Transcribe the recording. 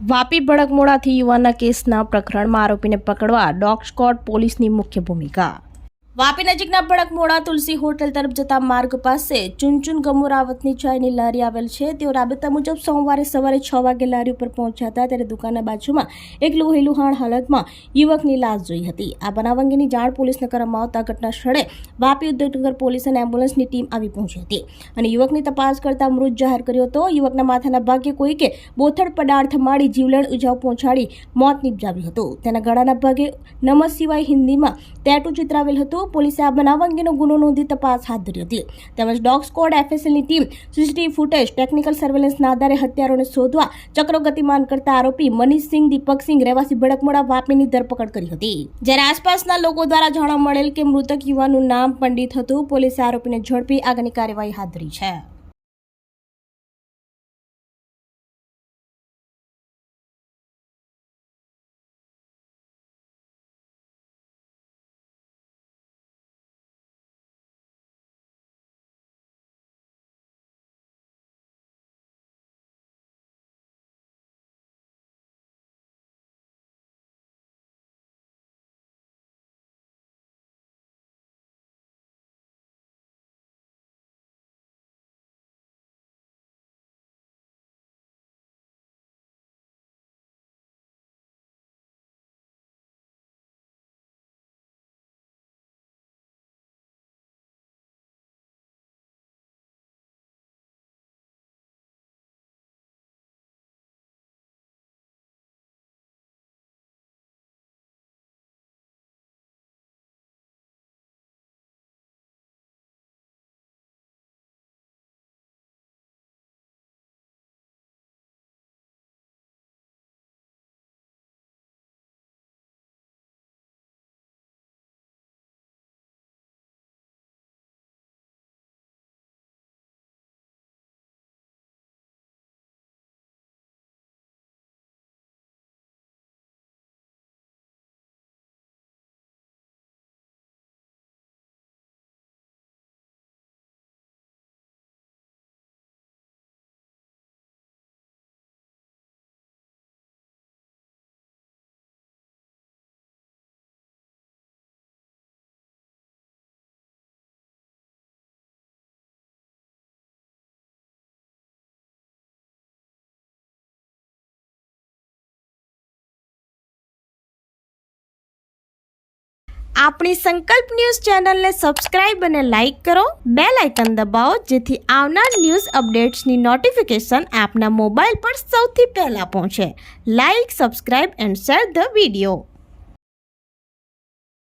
વાપી ભડકમોડાથી યુવાનના કેસના પ્રકરણમાં આરોપીને પકડવા ડોગ સ્ક્વોડ પોલીસની મુખ્ય ભૂમિકા। વાપી નજીકના ભડકમોડા તુલસી હોટલ તરફ જતા માર્ગ પાસે ચુનચુન ગમોરાવતની ચાયની લારી આવેલ છે। તેઓ રાબેતા મુજબ સોમવારે સવારે 6 વાગે લારી ઉપર પહોંચ્યા હતા ત્યારે દુકાનના બાજુમાં એક લોહીલુહાણ હાલતમાં યુવકની લાશ જોઈ હતી। આ બનાવ અંગેની જાણ પોલીસને કરવામાં આવતા ઘટના સ્થળે વાપી ઉદ્યોગનગર પોલીસ અને એમ્બ્યુલન્સની ટીમ આવી પહોંચી હતી અને યુવકની તપાસ કરતા મૃત જાહેર કર્યો હતો। યુવકના માથાના ભાગે કોઈકે બોથડ પદાર્થ મારી જીવલેણ ઇજાઓ પહોંચાડી મોત નિપજાવ્યું હતું। તેના ગળાના ભાગે નમઃ શિવાય હિન્દીમાં ટેટુ ચિતરાવેલ હતું। પોલીસે આ બનાવ અંગેનો ગુનો નોંધી તપાસ હાથ ધરી હતી તેમજ ડોગ સ્ક્વોડ એફએસએલની ટીમ સીસીટીવી ફૂટેજ ટેકનિકલ સર્વેલન્સના આધારે હત્યારોને શોધવા ચક્રો ગતિમાન કરતા આરોપી મનીષસિંહ દીપકસિંહ રહેવાસી ભડકમોડા વાપીની ધરપકડ કરી હતી। જ્યારે આસપાસના લોકો દ્વારા જાણવા મળેલ કે મૃતક યુવાનનું નામ પંડિત હતું। પોલીસે આરોપીને ઝડપી આગળની કાર્યવાહી હાથ ધરી છે। આપણી સંકલ્પ ન્યૂઝ ચેનલને સબસ્ક્રાઇબ અને લાઇક કરો, બેલ આઇકન દબાવો જેથી આવનાર ન્યૂઝ અપડેટ્સની નોટિફિકેશન આપના મોબાઈલ પર સૌથી પહેલા પહોંચે। Like, subscribe and share the video.